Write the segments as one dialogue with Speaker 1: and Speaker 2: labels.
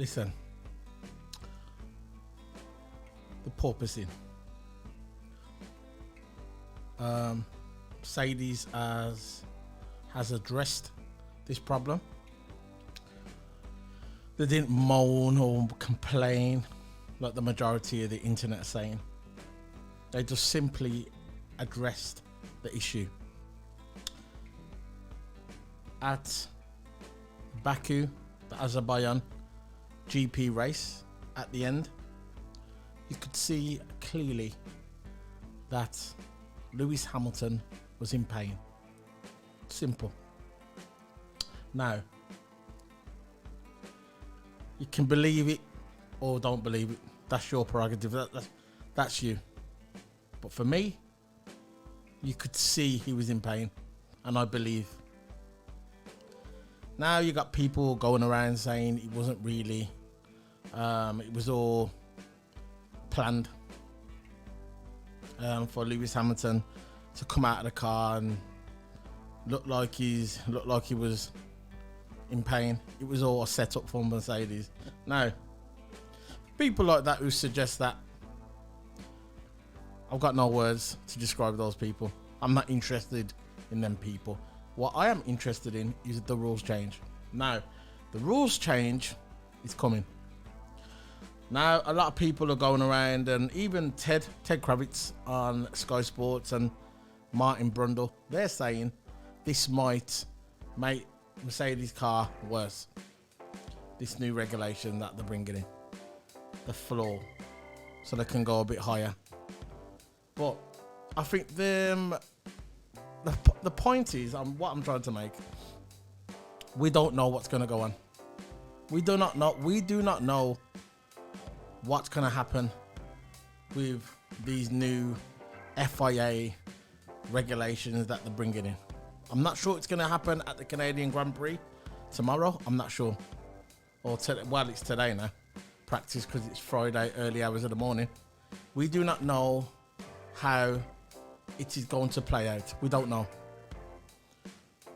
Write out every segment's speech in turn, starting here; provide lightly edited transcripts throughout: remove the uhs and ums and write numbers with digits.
Speaker 1: listen, the porpoising. Mercedes has addressed this problem. They didn't moan or complain like the majority of the internet are saying. They just simply addressed the issue. At Baku, the Azerbaijan GP race, at the end, you could see clearly that Lewis Hamilton was in pain. Simple. Now, you can believe it or don't believe it. That's your prerogative. That's you. But for me, you could see he was in pain, and I believe. Now you got people going around saying it wasn't really, it was all planned for Lewis Hamilton to come out of the car and look like he was in pain. It was all set up for Mercedes. Now, people like that who suggest that, I've got no words to describe those people. I'm not interested in them people. What I am interested in is the rules change. Now, the rules change is coming. Now, a lot of people are going around, and even Ted Kravitz on Sky Sports and Martin Brundle, they're saying this might make Mercedes car worse. This new regulation that they're bringing in, the floor, so they can go a bit higher. But I think the point is, what I'm trying to make, we don't know what's going to go on. We do not know what's going to happen with these new FIA regulations that they're bringing in. I'm not sure it's going to happen at the Canadian Grand Prix tomorrow. I'm not sure. Well, it's today now. Practice, because it's Friday, early hours of the morning. We do not know how it is going to play out. We don't know.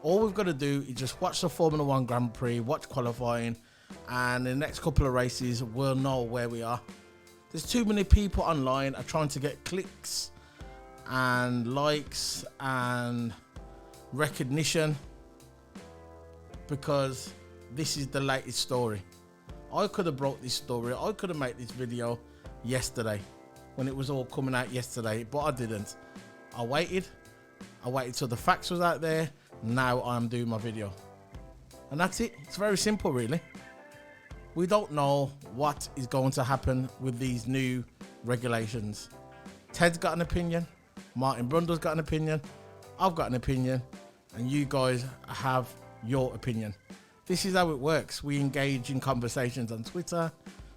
Speaker 1: All we've got to do is just watch the Formula One Grand Prix, watch qualifying, and in the next couple of races we'll know where we are. There's too many people online are trying to get clicks and likes and recognition because this is the latest story. I could have brought this story, I could have made this video yesterday when it was all coming out yesterday, but I didn't. I waited till the facts was out there. Now I'm doing my video, and that's it. It's very simple, really. We don't know what is going to happen with these new regulations. Ted's got an opinion, Martin Brundle's got an opinion, I've got an opinion, and you guys have your opinion. This is how it works. We engage in conversations on Twitter.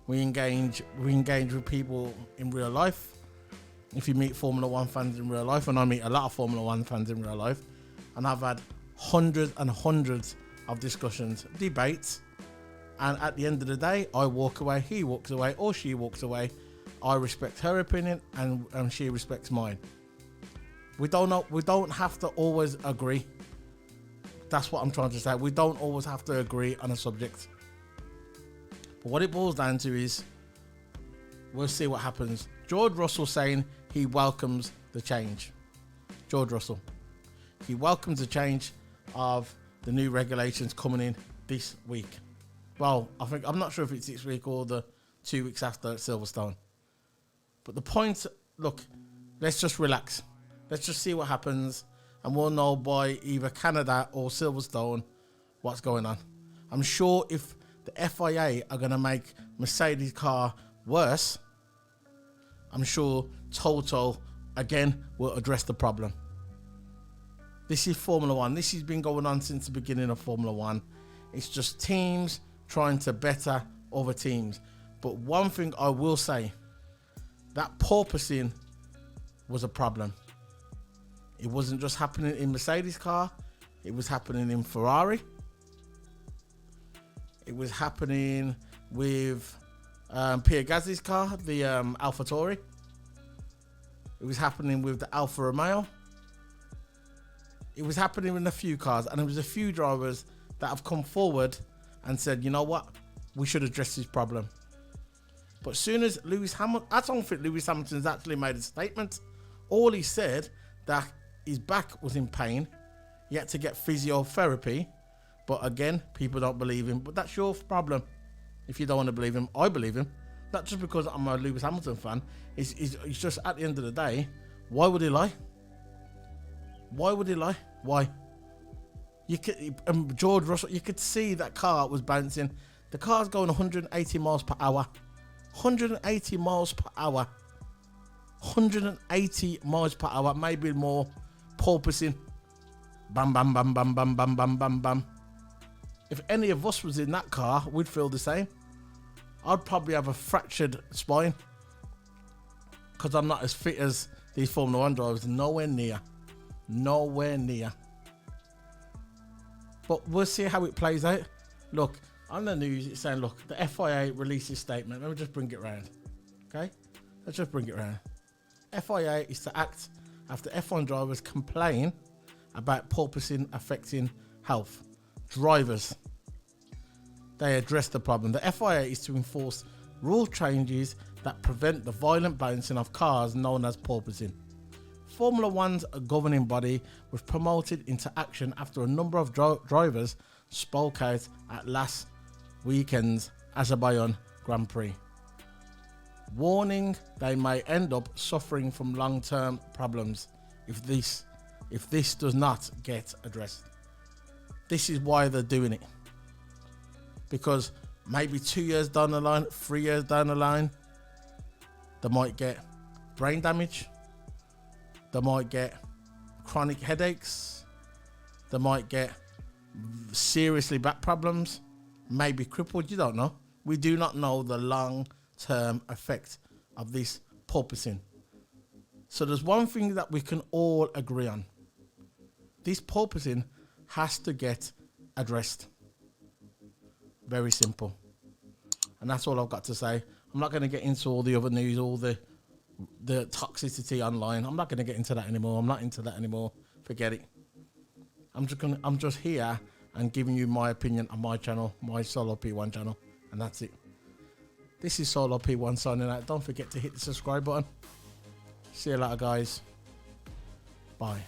Speaker 1: We engage with people in real life. If you meet Formula One fans in real life, and I meet a lot of Formula One fans in real life, and I've had hundreds and hundreds of discussions, debates, and at the end of the day, I walk away, he walks away, or she walks away. I respect her opinion, and she respects mine. We don't have to always agree. That's what I'm trying to say. We don't always have to agree on a subject. But what it boils down to is, we'll see what happens. George Russell saying he welcomes the change. George Russell. He welcomes the change of the new regulations coming in this week. Well, I'm not sure if it's this week or the 2 weeks after Silverstone. But the point, look, let's just relax. Let's just see what happens, and we'll know by either Canada or Silverstone what's going on. I'm sure if the FIA are going to make Mercedes car worse, I'm sure Toto, again, will address the problem. This is Formula One. This has been going on since the beginning of Formula One. It's just teams trying to better other teams. But one thing I will say, that porpoising was a problem. It wasn't just happening in Mercedes car. It was happening in Ferrari. It was happening with Pierre Gasly's car, the AlphaTauri. It was happening with the Alfa Romeo. It was happening in a few cars, and there was a few drivers that have come forward and said, you know what, we should address this problem. But soon as Lewis Hamilton, I don't think Lewis Hamilton's actually made a statement. All he said that his back was in pain. He had to get physiotherapy. But again, people don't believe him. But that's your problem. If you don't want to believe him, I believe him. Not just because I'm a Lewis Hamilton fan. It's just at the end of the day, why would he lie? Why would he lie? Why? You could, George Russell, you could see that car was bouncing. The car's going 180 miles per hour. 180 miles per hour. 180 miles per hour, maybe more. Porpoising. Bam, bam, bam, bam, bam, bam, bam, bam, bam. If any of us was in that car, we'd feel the same. I'd probably have a fractured spine. Because I'm not as fit as these Formula 1 drivers. Nowhere near. Nowhere near. But we'll see how it plays out. Look, on the news, it's saying, look, the FIA released a statement. Let me just bring it round. Okay? Let's just bring it round. FIA is to act after F1 drivers complain about porpoising affecting health. Drivers. They address the problem. The FIA is to enforce rule changes that prevent the violent bouncing of cars known as porpoising. Formula 1's governing body was promoted into action after a number of drivers spoke out at last weekend's Azerbaijan Grand Prix, warning they may end up suffering from long-term problems if this does not get addressed. This is why they're doing it. Because maybe 2 years down the line, 3 years down the line, they might get brain damage. They might get chronic headaches. They might get seriously back problems. Maybe crippled. You don't know. We do not know the long-term effect of this porpoising. So there's one thing that we can all agree on. This porpoising has to get addressed. Very simple. And that's all I've got to say. I'm not going to get into all the other news, all the toxicity online. I'm not going to get into that anymore. I'm not into that anymore. Forget it. I'm just here and giving you my opinion on my channel, my Solo P1 channel, and that's it. This is Solo P1 signing out. Don't forget to hit the subscribe button. See you later, guys. Bye.